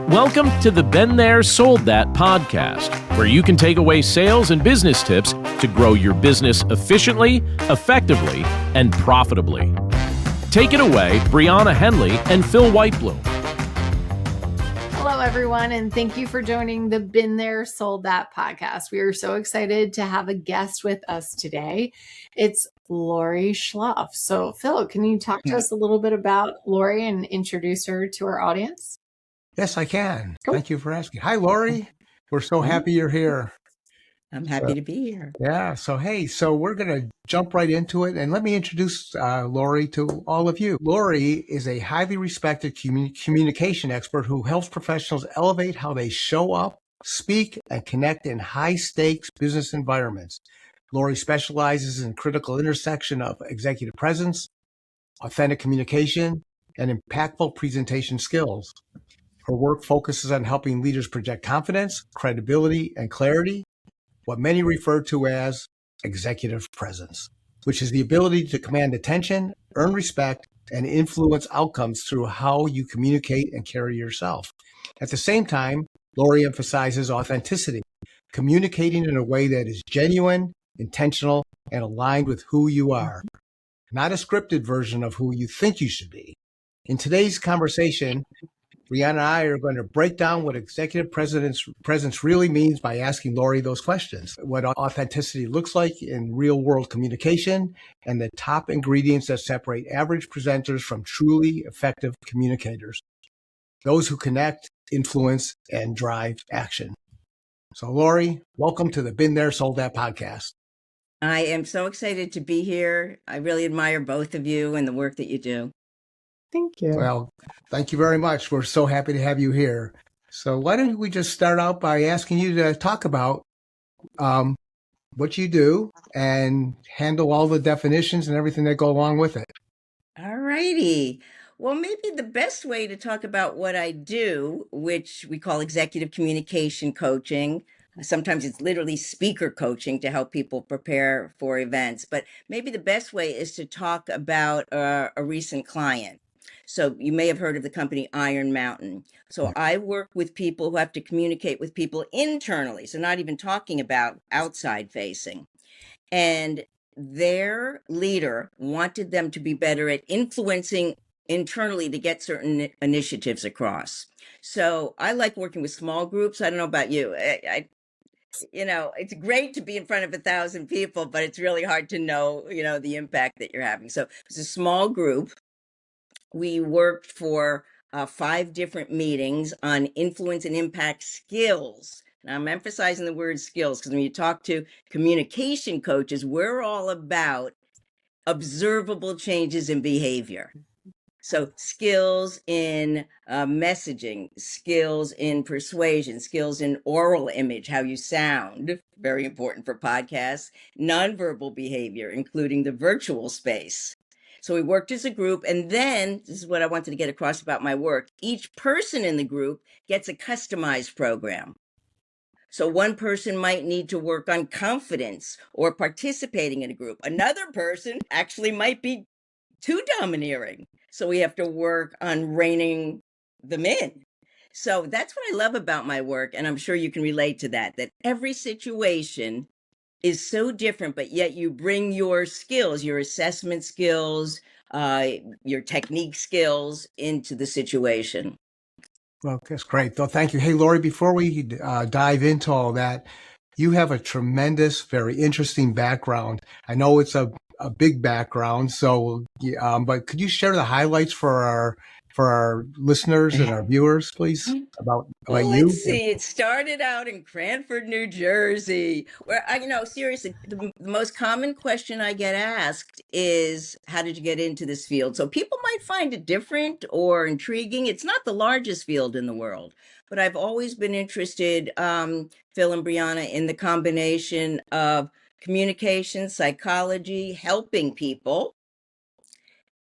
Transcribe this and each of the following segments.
Welcome to the Been There, Sold That podcast, where you can take away sales and business tips to grow your business efficiently, effectively, and profitably. Take it away, Brianna Henley and Phil Whitebloom. Hello, everyone, and thank you for joining the Been There, Sold That podcast. We are so excited to have a guest with us today. It's Laurie Schloff. So, Phil, can you talk to us a little bit about Laurie and introduce her to our audience? Yes, I can. Cool. Thank you for asking. Hi, Laurie. We're so happy you're here. I'm happy to be here. Yeah. So we're going to jump right into it. And let me introduce Laurie to all of you. Laurie is a highly respected communication expert who helps professionals elevate how they show up, speak, and connect in high-stakes business environments. Laurie specializes in critical intersection of executive presence, authentic communication, and impactful presentation skills. Her work focuses on helping leaders project confidence, credibility, and clarity, what many refer to as executive presence, which is the ability to command attention, earn respect, and influence outcomes through how you communicate and carry yourself. At the same time, Laurie emphasizes authenticity, communicating in a way that is genuine, intentional, and aligned with who you are, not a scripted version of who you think you should be. In today's conversation, Brianna and I are going to break down what executive presence really means by asking Laurie those questions, what authenticity looks like in real-world communication, and the top ingredients that separate average presenters from truly effective communicators, those who connect, influence, and drive action. So, Laurie, welcome to the Been There, Sold That podcast. I am so excited to be here. I really admire both of you and the work that you do. Thank you. Well, thank you very much. We're so happy to have you here. So why don't we just start out by asking you to talk about what you do and handle all the definitions and everything that go along with it. All righty. Well, maybe the best way to talk about what I do, which we call executive communication coaching, sometimes it's literally speaker coaching to help people prepare for events, but maybe the best way is to talk about a recent client. So you may have heard of the company Iron Mountain. So I work with people who have to communicate with people internally, so not even talking about outside facing. And their leader wanted them to be better at influencing internally to get certain initiatives across. So I like working with small groups. I don't know about you. It's great to be in front of 1,000 people, but it's really hard to know, the impact that you're having. So it's a small group. We worked for 5 different meetings on influence and impact skills. Now, I'm emphasizing the word skills because when you talk to communication coaches, we're all about observable changes in behavior. So skills in messaging, skills in persuasion, skills in oral image, how you sound, very important for podcasts, nonverbal behavior, including the virtual space. So we worked as a group, and then, this is what I wanted to get across about my work, each person in the group gets a customized program. So one person might need to work on confidence or participating in a group. Another person actually might be too domineering. So we have to work on reining them in. So that's what I love about my work, and I'm sure you can relate to that every situation is so different, but yet you bring your skills, your assessment skills, your technique skills into the situation. Well, that's great. Well, thank you. Hey, Laurie, before we dive into all that, you have a tremendous, very interesting background. I know it's a big background, so but could you share the highlights for our listeners and our viewers, please, about you? Let's see. It started out in Cranford, New Jersey, where seriously, the most common question I get asked is, how did you get into this field? So people might find it different or intriguing. It's not the largest field in the world, but I've always been interested, Phil and Brianna, in the combination of communication, psychology, helping people,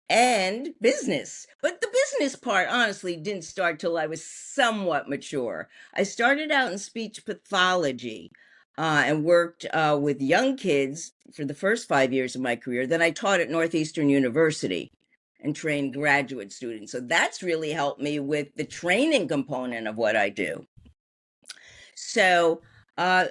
and business. But the business part, honestly, didn't start till I was somewhat mature. I started out in speech pathology and worked with young kids for the first 5 years of my career. Then I taught at Northeastern University. and train graduate students. So that's really helped me with the training component of what I do. So early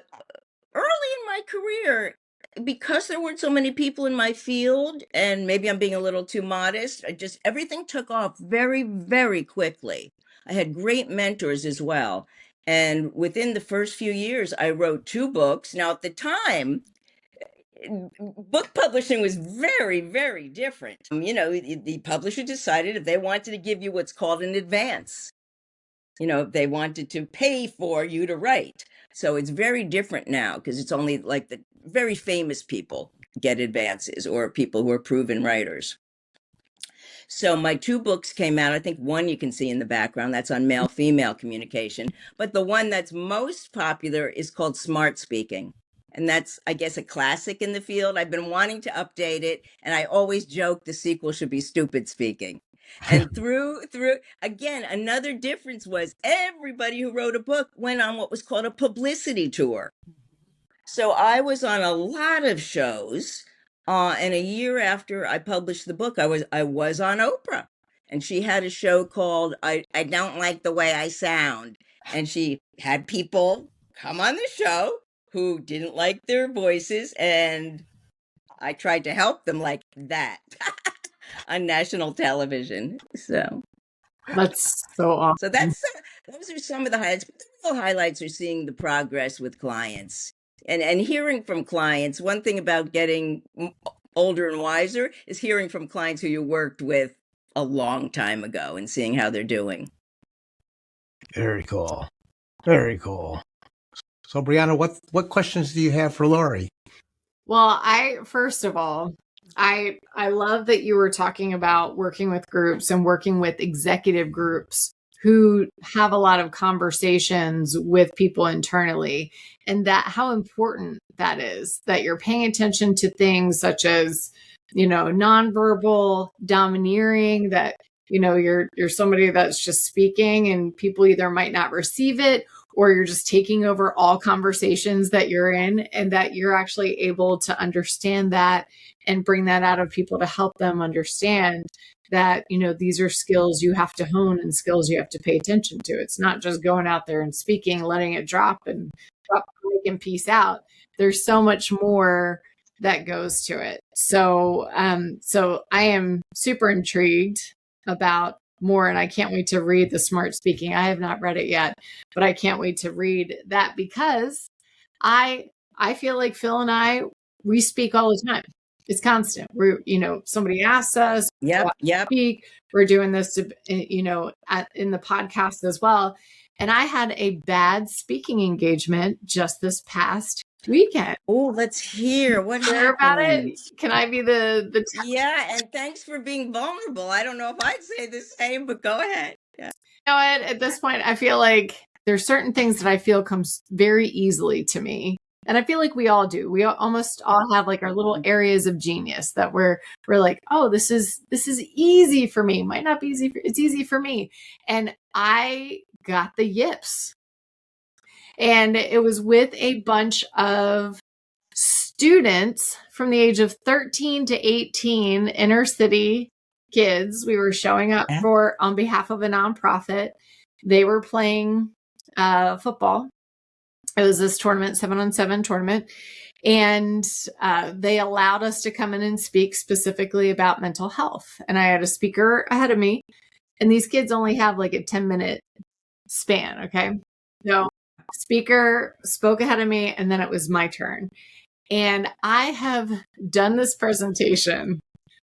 in my career, because there weren't so many people in my field, and maybe I'm being a little too modest, everything took off very, very quickly. I had great mentors as well. And within the first few years, I wrote 2 books. Now, at the time, book publishing was very, very different. The publisher decided if they wanted to give you what's called an advance, if they wanted to pay for you to write. So it's very different now because it's only like the very famous people get advances, or people who are proven writers. So my 2 books came out. I think one you can see in the background, that's on male-female communication. But the one that's most popular is called Smart Speaking. And that's, I guess, a classic in the field. I've been wanting to update it, and I always joke the sequel should be Stupid Speaking. And through again, another difference was everybody who wrote a book went on what was called a publicity tour. So I was on a lot of shows, and a year after I published the book, I was on Oprah, and she had a show called I Don't Like the Way I Sound, and she had people come on the show who didn't like their voices, and I tried to help them like that on national television. So That's so awesome. So those are some of the highlights. But the real highlights are seeing the progress with clients and hearing from clients. One thing about getting older and wiser is hearing from clients who you worked with a long time ago and seeing how they're doing. Very cool. Very cool. So, Brianna, what questions do you have for Laurie? Well, first of all, I love that you were talking about working with groups and working with executive groups who have a lot of conversations with people internally, and that how important that is, that you're paying attention to things such as, nonverbal, domineering, that, you're somebody that's just speaking and people either might not receive it, or you're just taking over all conversations that you're in, and that you're actually able to understand that and bring that out of people to help them understand that, these are skills you have to hone and skills you have to pay attention to. It's not just going out there and speaking, letting it drop and peace out. There's so much more that goes to it. So I am super intrigued about more, and I can't wait to read the Smart Speaking. I have not read it yet, but I can't wait to read that, because I feel like Phil and I, we speak all the time. It's constant. We're, somebody asks us, Yep. speak. We're doing this, in the podcast as well. And I had a bad speaking engagement just this past weekend. Oh, let's hear what Hear about happened. it? Can I be the Yeah, and thanks for being vulnerable. I don't know if I'd say the same, but go ahead. Yeah. At this point, I feel like there's certain things that I feel comes very easily to me. And I feel like we all do. We almost all have like our little areas of genius that we're like, oh, this is easy for me. Might not be easy. It's easy for me. And I got the yips. And it was with a bunch of students from the age of 13 to 18, inner city kids. We were showing up on behalf of a nonprofit. They were playing football. It was this tournament, 7-on-7 tournament. And they allowed us to come in and speak specifically about mental health. And I had a speaker ahead of me, and these kids only have like a 10-minute span. Okay. So speaker spoke ahead of me, and then it was my turn. And I have done this presentation,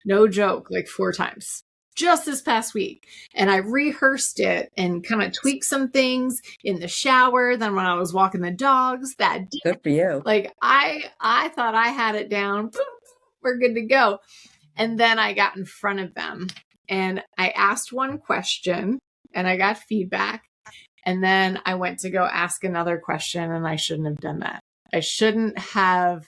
no joke, like 4 times just this past week. And I rehearsed it and kind of tweaked some things in the shower. Then when I was walking the dogs, that day, Good for you. like I thought I had it down. We're good to go. And then I got in front of them and I asked one question and I got feedback. And then I went to go ask another question, and I shouldn't have done that. I shouldn't have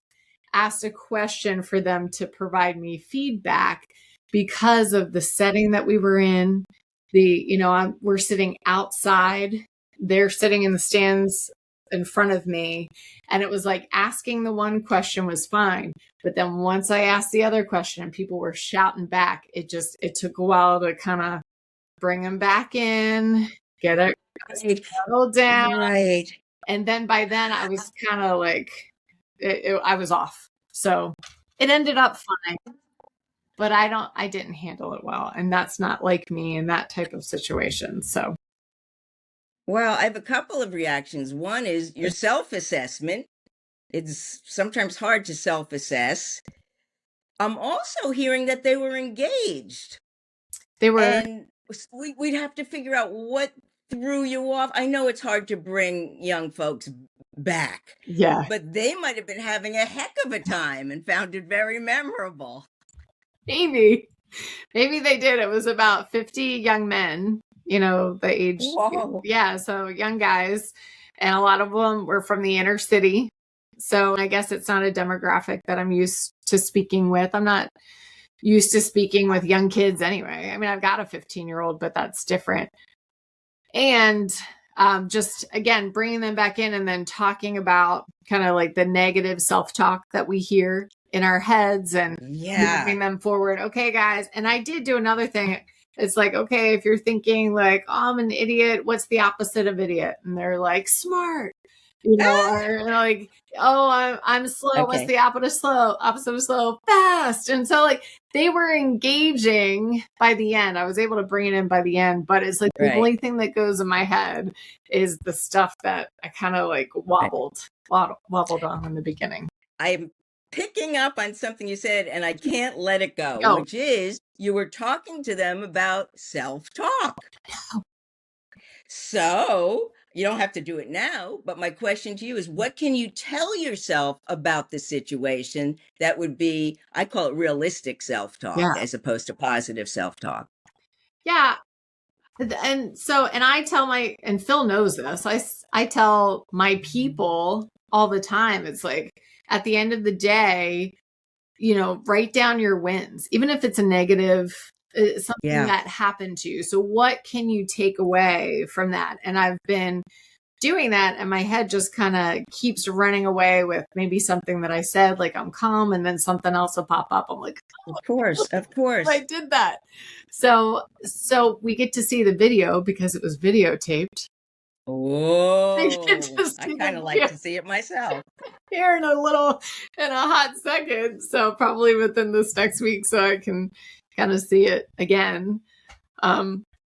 asked a question for them to provide me feedback because of the setting that we were in. We're sitting outside. They're sitting in the stands in front of me. And it was like asking the one question was fine. But then once I asked the other question and people were shouting back, it took a while to kind of bring them back in, get it settled down. Right. And then by then I was kind of like, I was off. So it ended up fine, but I didn't handle it well. And that's not like me in that type of situation. So. Well, I have a couple of reactions. One is your self-assessment. It's sometimes hard to self-assess. I'm also hearing that they were engaged. They were. And we'd have to figure out what threw you off. I know it's hard to bring young folks back. Yeah. But they might have been having a heck of a time and found it very memorable. Maybe they did. It was about 50 young men, the age. Whoa. Yeah. So young guys, and a lot of them were from the inner city. So I guess it's not a demographic that I'm used to speaking with. I'm not used to speaking with young kids anyway. I mean, I've got a 15-year-old, but that's different. And just, again, bringing them back in and then talking about kind of like the negative self-talk that we hear in our heads and moving them forward. Okay, guys. And I did do another thing. It's like, okay, if you're thinking like, oh, I'm an idiot, what's the opposite of idiot? And they're like, smart. Or like, oh, I'm slow. Okay. What's the opposite of slow? Opposite of slow, fast. And so like they were engaging by the end. I was able to bring it in by the end, but it's like the only thing that goes in my head is the stuff that I kind of like wobbled on in the beginning. I'm picking up on something you said and I can't let it go, which is you were talking to them about self-talk. So you don't have to do it now, but my question to you is, what can you tell yourself about the situation that would be, I call it realistic self-talk as opposed to positive self-talk? Yeah. And I tell and Phil knows this, I tell my people all the time, it's like, at the end of the day, write down your wins, even if it's a negative something that happened to you. So what can you take away from that? And I've been doing that and my head just kind of keeps running away with maybe something that I said, like I'm calm, and then something else will pop up. I'm like, of course. I did that. So we get to see the video because it was videotaped. Oh, I kind of like to see it myself. Here in a hot second. So probably within this next week, so I can kind of see it again.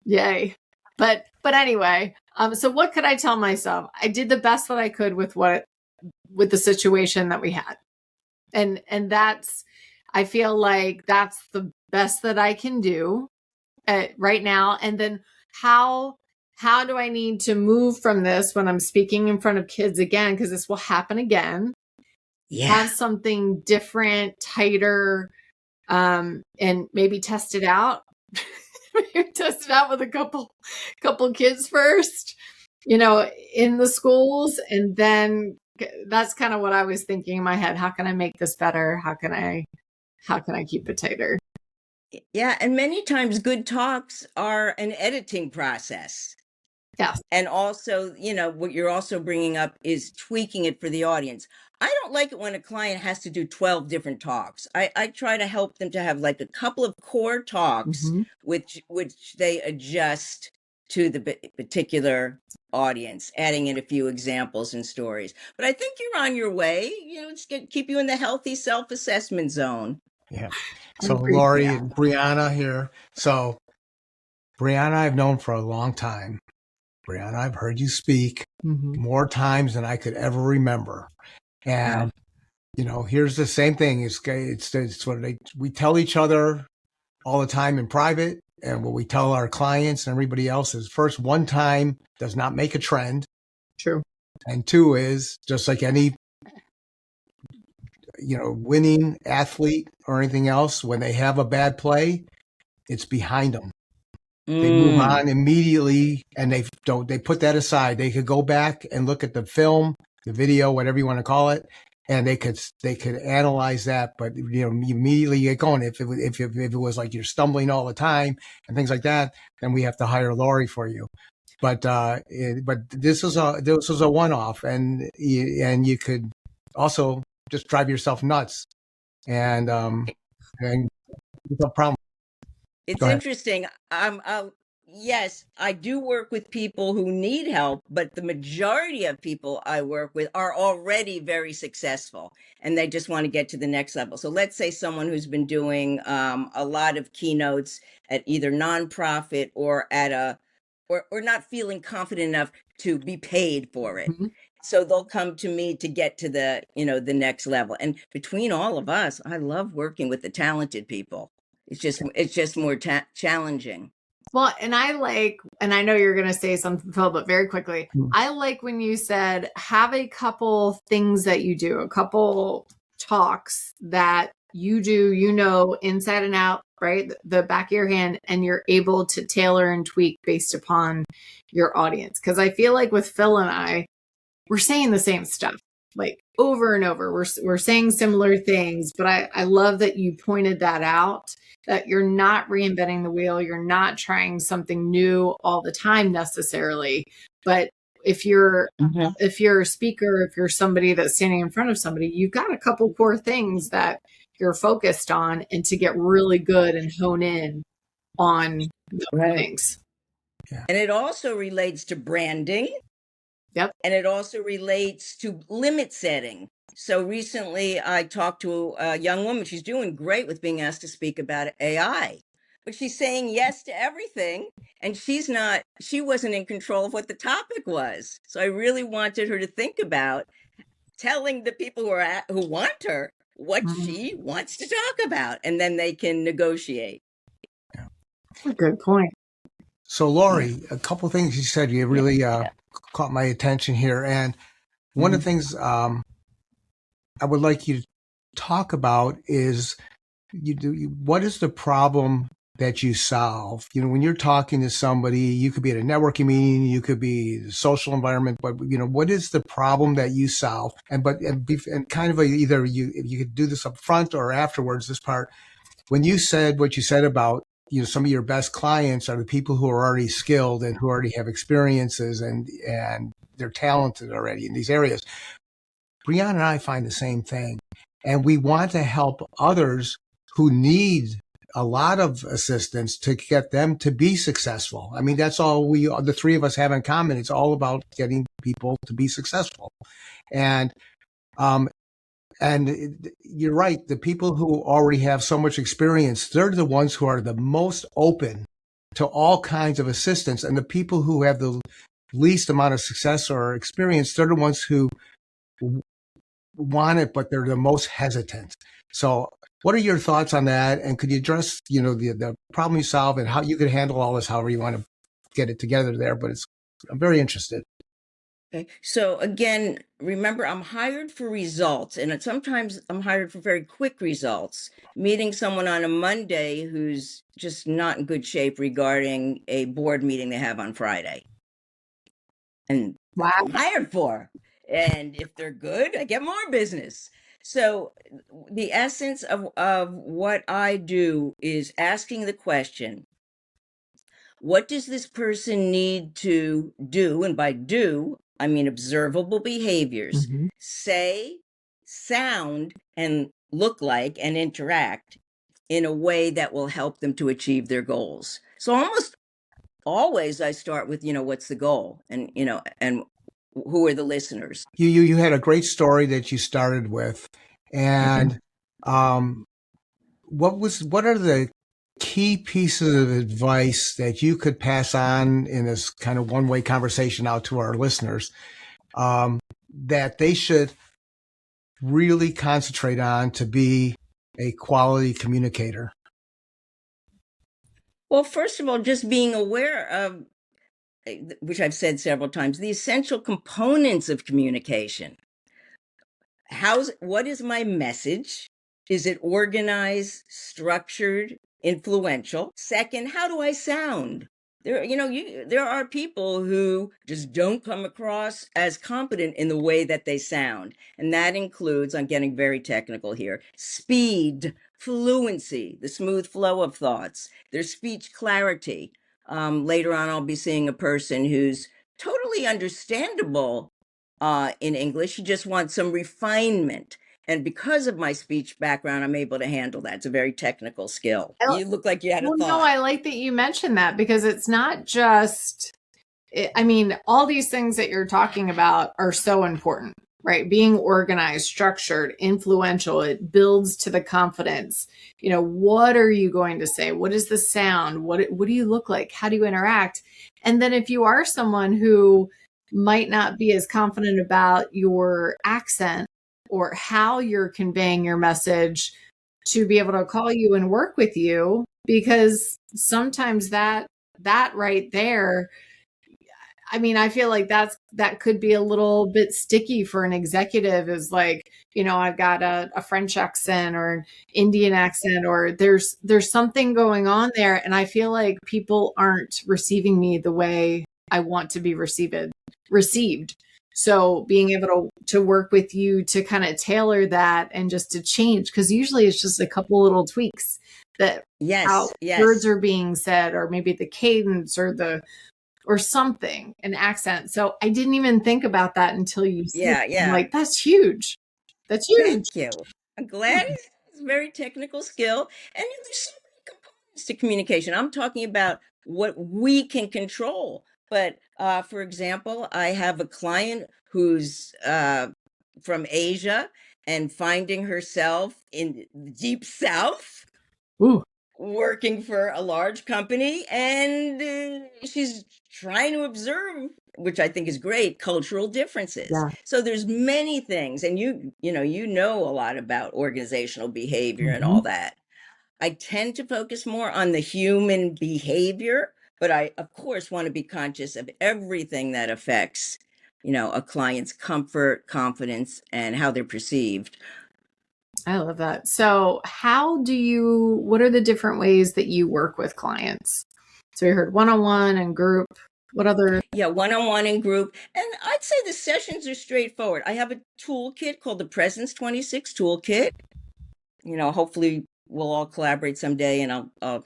Yay. But anyway, so what could I tell myself? I did the best that I could with the situation that we had. And I feel like that's the best that I can do right now. And then how do I need to move from this when I'm speaking in front of kids again? Because this will happen again. Yeah. Have something different, tighter, and maybe test it out. Test it out with a couple kids first, in the schools. And then that's kind of what I was thinking in my head. How can I make this better? How can I keep it tighter? Yeah. And many times good talks are an editing process. Yes. And also, what you're also bringing up is tweaking it for the audience. I don't like it when a client has to do 12 different talks. I try to help them to have like a couple of core talks, which they adjust to the particular audience, adding in a few examples and stories. But I think you're on your way. It's keep you in the healthy self-assessment zone. Yeah. So Laurie and Brianna here. So Brianna, I've known for a long time. Brianna, I've heard you speak more times than I could ever remember. And, here's the same thing. It's what we tell each other all the time in private. And what we tell our clients and everybody else is, first, one time does not make a trend. True. And two is, just like any, winning athlete or anything else, when they have a bad play, it's behind them. They move on immediately and they put that aside. They could go back and look at the film, the video, whatever you want to call it, and they could analyze that. But you immediately get going. If it was like you're stumbling all the time and things like that, then we have to hire Laurie for you. but this was a one-off, and you could also just drive yourself nuts, and no problem. It's Go ahead. interesting. Yes, I do work with people who need help, but the majority of people I work with are already very successful and they just want to get to the next level. So let's say someone who's been doing a lot of keynotes at either nonprofit or at or not feeling confident enough to be paid for it. Mhm. So they'll come to me to get to the, the next level. And between all of us, I love working with the talented people. It's just more challenging. Well, and I know you're going to say something, Phil, but very quickly, I like when you said have a couple things that you do, a couple talks that you do, inside and out, right? The back of your hand, and you're able to tailor and tweak based upon your audience. Because I feel like with Phil and I, we're saying the same stuff like over and over. We're saying similar things, but I love that you pointed that out, that you're not reinventing the wheel. You're not trying something new all the time necessarily. But if you're a speaker, if you're somebody that's standing in front of somebody, you've got a couple core things that you're focused on, and to get really good and hone in on those things. Yeah. And it also relates to branding. Yep. And it also relates to limit setting. So recently I talked to a young woman. She's doing great with being asked to speak about AI, but she's saying yes to everything. And she wasn't in control of what the topic was. So I really wanted her to think about telling the people who want her what she wants to talk about, and then they can negotiate. Yeah. Good point. So Laurie, a couple things you said, you really caught my attention here. And one of the things I would like you to talk about is what is the problem that you solve? When you're talking to somebody, you could be at a networking meeting, you could be a social environment, but what is the problem that you solve? And kind of either you could do this up front or afterwards, this part. When you said what you said about some of your best clients are the people who are already skilled and who already have experiences and they're talented already in these areas. Brianna and I find the same thing. And we want to help others who need a lot of assistance to get them to be successful. I mean, that's all the three of us have in common. It's all about getting people to be successful. And you're right. The people who already have so much experience, they're the ones who are the most open to all kinds of assistance. And the people who have the least amount of success or experience, they're the ones who want it, but they're the most hesitant. So what are your thoughts on that? And could you address, the problem you solve and how you could handle all this, however you want to get it together there? But I'm very interested. Okay. So again, remember, I'm hired for results, and sometimes I'm hired for very quick results. Meeting someone on a Monday who's just not in good shape regarding a board meeting they have on Friday. And wow, I'm hired for. And if they're good, I get more business. So the essence of what I do is asking the question, what does this person need to do? And by do, I mean observable behaviors. Say, sound, and look like and interact in a way that will help them to achieve their goals. So almost always I start with, what's the goal? And, and who are the listeners? You had a great story that you started with. And what are the key pieces of advice that you could pass on in this kind of one-way conversation out to our listeners that they should really concentrate on to be a quality communicator? Well, first of all, just being aware of, which I've said several times, the essential components of communication. What is my message? Is it organized, structured, influential? Second, how do I sound? There are people who just don't come across as competent in the way that they sound. And that includes, I'm getting very technical here, speed, fluency, the smooth flow of thoughts, their speech clarity, Later on, I'll be seeing a person who's totally understandable in English. He just wants some refinement. And because of my speech background, I'm able to handle that. It's a very technical skill. You look like you had a Well, no, thought. I like that you mentioned that because it's not just, I mean, all these things that you're talking about are so important, right? Being organized, structured, influential, it builds to the confidence. You know, what are you going to say? What is the sound? What do you look like? How do you interact? And then if you are someone who might not be as confident about your accent or how you're conveying your message, to be able to call you and work with you, because sometimes that right there, I mean, I feel like that could be a little bit sticky for an executive, is like, you know, I've got a French accent or an Indian accent, or there's something going on there. And I feel like people aren't receiving me the way I want to be received. So being able to work with you to kind of tailor that and just to change, because usually it's just a couple little tweaks that how words are being said, or maybe the cadence or something, an accent. So I didn't even think about that until you said it. I'm like, that's huge. That's huge. Thank you. I'm glad it's a very technical skill. And there's so many components to communication. I'm talking about what we can control. But for example, I have a client who's from Asia and finding herself in the deep South. Ooh. Working for a large company, and she's trying to observe, which I think is great, cultural differences. Yeah. So there's many things, and you know a lot about organizational behavior and all that. I tend to focus more on the human behavior, but I of course want to be conscious of everything that affects, you know, a client's comfort, confidence, and how they're perceived. I love that. So what are the different ways that you work with clients? So we heard one-on-one and group. What other? Yeah, one-on-one and group. And I'd say the sessions are straightforward. I have a toolkit called the Presence 26 Toolkit. You know, hopefully we'll all collaborate someday, and I'll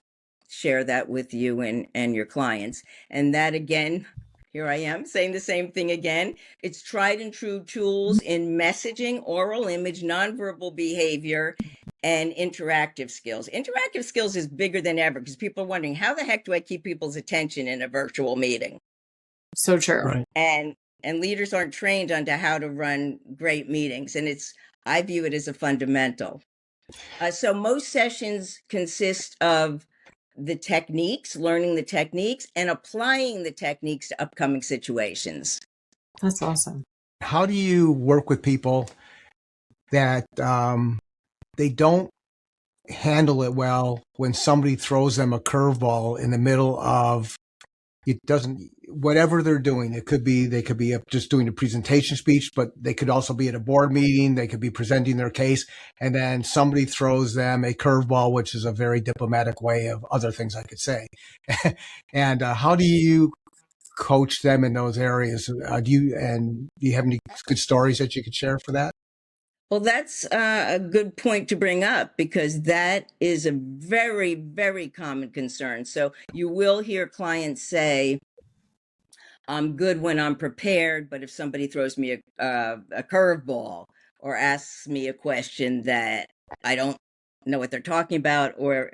share that with you and your clients. And that, again, here I am saying the same thing again. It's tried and true tools in messaging, oral image, nonverbal behavior, and interactive skills. Interactive skills is bigger than ever because people are wondering, how the heck do I keep people's attention in a virtual meeting? So true. Right. And leaders aren't trained on how to run great meetings. And I view it as a fundamental. So most sessions consist of the techniques, learning the techniques, and applying the techniques to upcoming situations. That's awesome. How do you work with people that they don't handle it well when somebody throws them a curveball in the middle of whatever they're doing? They could be just doing a presentation speech, but they could also be at a board meeting. They could be presenting their case, and then somebody throws them a curveball, which is a very diplomatic way of other things I could say. And how do you coach them in those areas? Do you have any good stories that you could share for that? Well, that's a good point to bring up, because that is a very, very common concern. So you will hear clients say, I'm good when I'm prepared, but if somebody throws me a curveball or asks me a question that I don't know what they're talking about, or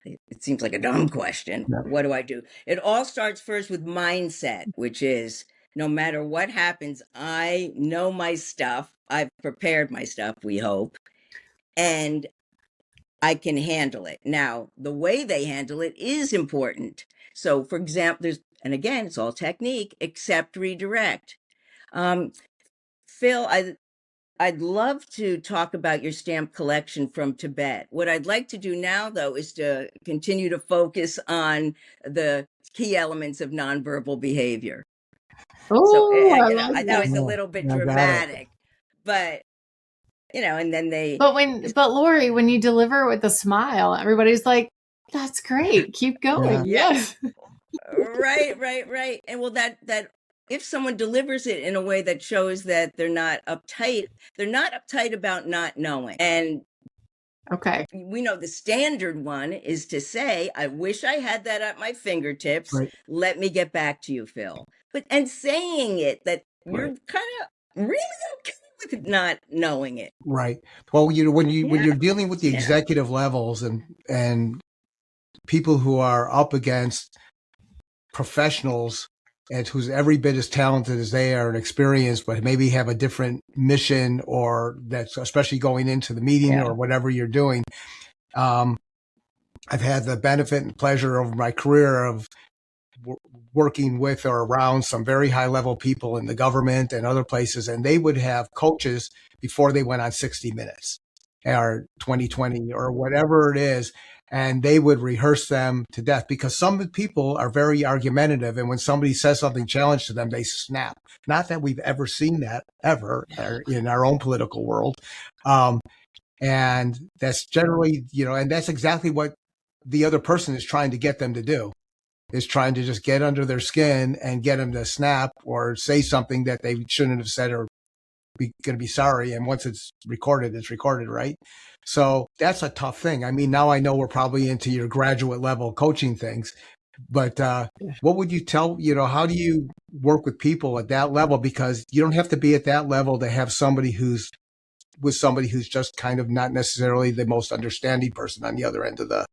it seems like a dumb question, what do I do? It all starts first with mindset, which is, no matter what happens, I know my stuff. I've prepared my stuff, we hope, and I can handle it. Now, the way they handle it is important. So, for example, and again, it's all technique, accept, redirect. Phil, I'd love to talk about your stamp collection from Tibet. What I'd like to do now, though, is to continue to focus on the key elements of nonverbal behavior. Oh, I know it's a little bit dramatic, but and then But Laurie, when you deliver with a smile, everybody's like, "That's great, keep going." Yes. Right. And well, that if someone delivers it in a way that shows that they're not uptight about not knowing, and Okay. We know the standard one is to say, I wish I had that at my fingertips. Right. Let me get back to you, Phil. And saying it, that you're Right. kind of really okay with not knowing it. Right. Well, when Yeah. you're dealing with the Yeah. executive levels and people who are up against professionals and who's every bit as talented as they are and experienced, but maybe have a different mission, or that's especially going into the meeting Yeah. or whatever you're doing. I've had the benefit and pleasure over my career of working with or around some very high level people in the government and other places, and they would have coaches before they went on 60 Minutes or 2020 or whatever it is. And they would rehearse them to death because some people are very argumentative. And when somebody says something challenged to them, they snap. Not that we've ever seen that ever in our own political world. And that's generally, and that's exactly what the other person is trying to get them to do, is trying to just get under their skin and get them to snap or say something that they shouldn't have said or be going to be sorry. And once it's recorded, right? So that's a tough thing. I mean, now I know we're probably into your graduate level coaching things, but what would you tell, how do you work with people at that level? Because you don't have to be at that level to have somebody who's just kind of not necessarily the most understanding person on the other end of the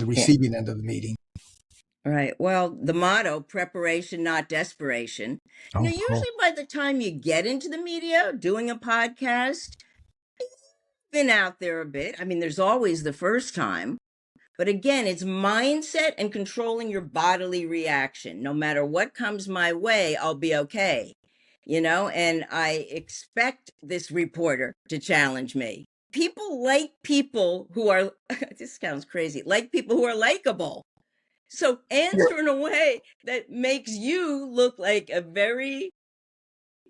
receiving end of the meeting. Right. Well, the motto, preparation, not desperation. Oh, Usually cool. by the time you get into the media, doing a podcast, been out there a bit. I mean, there's always the first time. But again, it's mindset and controlling your bodily reaction. No matter what comes my way, I'll be okay. And I expect this reporter to challenge me. People like people who are, this sounds crazy, like people who are likable. So answer in a way that makes you look like a very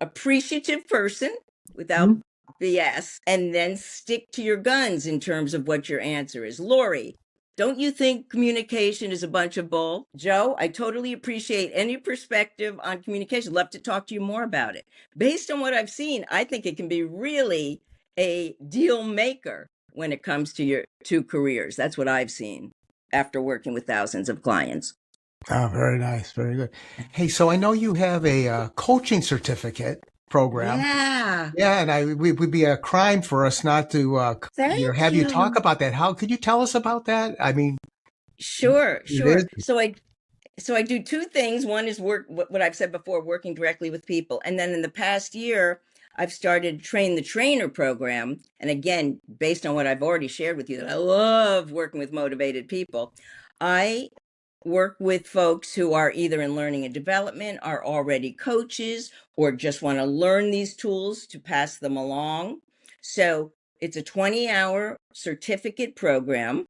appreciative person without BS, and then stick to your guns in terms of what your answer is. Laurie, don't you think communication is a bunch of bull? Joe, I totally appreciate any perspective on communication. Love to talk to you more about it. Based on what I've seen, I think it can be really a deal maker when it comes to your two careers. That's what I've seen after working with thousands of clients. Oh, very nice. Very good. Hey, so I know you have a coaching certificate program. Yeah. Yeah, and it would be a crime for us not to, Thank have you talk you. about that. How could you tell us about that? I mean, Sure. it is. So I do two things. One is work, what I've said before, working directly with people. And then in the past year, I've started Train the Trainer program. And again, based on what I've already shared with you, that I love working with motivated people. I work with folks who are either in learning and development, are already coaches, or just want to learn these tools to pass them along. So it's a 20-hour certificate program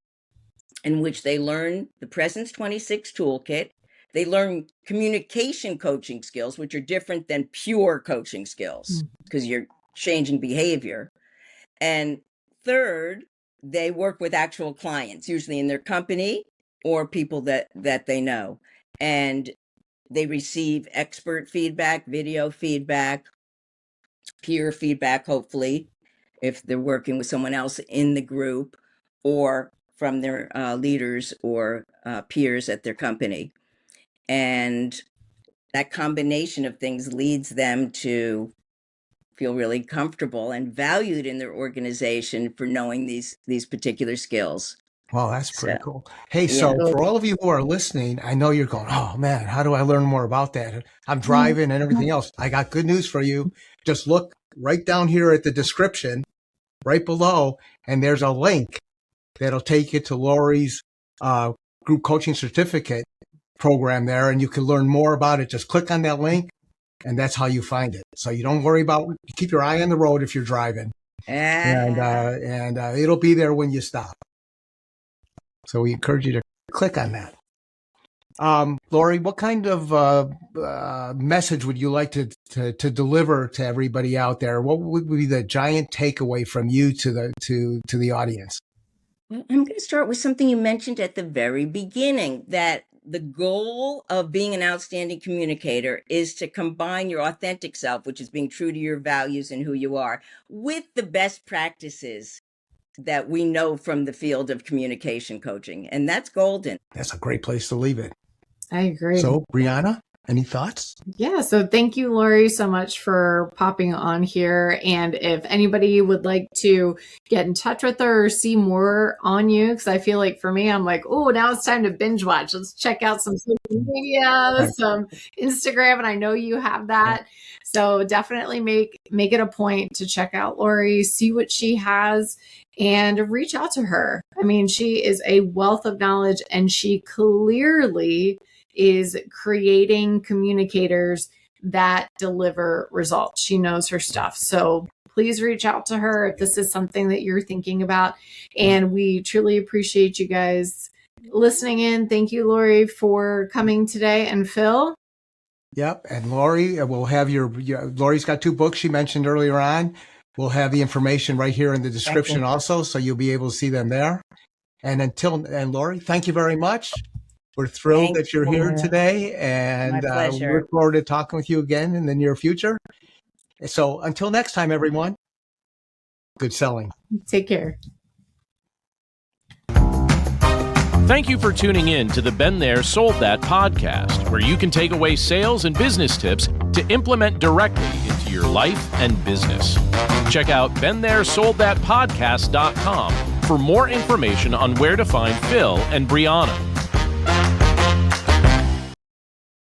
in which they learn the Presence 26 toolkit. They learn communication coaching skills, which are different than pure coaching skills because you're changing behavior. And third, they work with actual clients, usually in their company or people that they know. And they receive expert feedback, video feedback, peer feedback, hopefully, if they're working with someone else in the group, or from their leaders or peers at their company. And that combination of things leads them to feel really comfortable and valued in their organization for knowing these particular skills. Well, that's So, pretty cool. Hey, yeah. so for all of you who are listening, I know you're going, oh man, how do I learn more about that? I'm driving and everything else. I got good news for you. Just look right down here at the description, right below, and there's a link that'll take you to Laurie's group coaching certificate program there, and you can learn more about it. Just click on that link, and that's how you find it. So you don't worry about, keep your eye on the road if you're driving, and it'll be there when you stop. So we encourage you to click on that. Laurie, what kind of message would you like to deliver to everybody out there? What would be the giant takeaway from you to the audience? Well, I'm going to start with something you mentioned at the very beginning, that the goal of being an outstanding communicator is to combine your authentic self, which is being true to your values and who you are, with the best practices that we know from the field of communication coaching. And that's golden. That's a great place to leave it. I agree. So, Brianna, any thoughts? Yeah. So thank you, Laurie, so much for popping on here. And if anybody would like to get in touch with her or see more on you, because I feel like for me, I'm like, oh, now it's time to binge watch. Let's check out some social media, some Instagram. And I know you have that. So definitely make it a point to check out Laurie, see what she has, and reach out to her. I mean, she is a wealth of knowledge, and she clearly is creating communicators that deliver results. She knows her stuff. So please reach out to her if this is something that you're thinking about. And we truly appreciate you guys listening in. Thank you, Laurie, for coming today. And Phil? Yep. And Laurie, we'll have Laurie's got 2 books she mentioned earlier on. We'll have the information right here in the description also, so you'll be able to see them there. And Laurie, thank you very much. We're thrilled that you're here today, and we look forward to talking with you again in the near future. So until next time, everyone, good selling. Take care. Thank you for tuning in to the Been There, Sold That podcast, where you can take away sales and business tips to implement directly into your life and business. Check out BeenThereSoldThatPodcast.com for more information on where to find Phil and Brianna.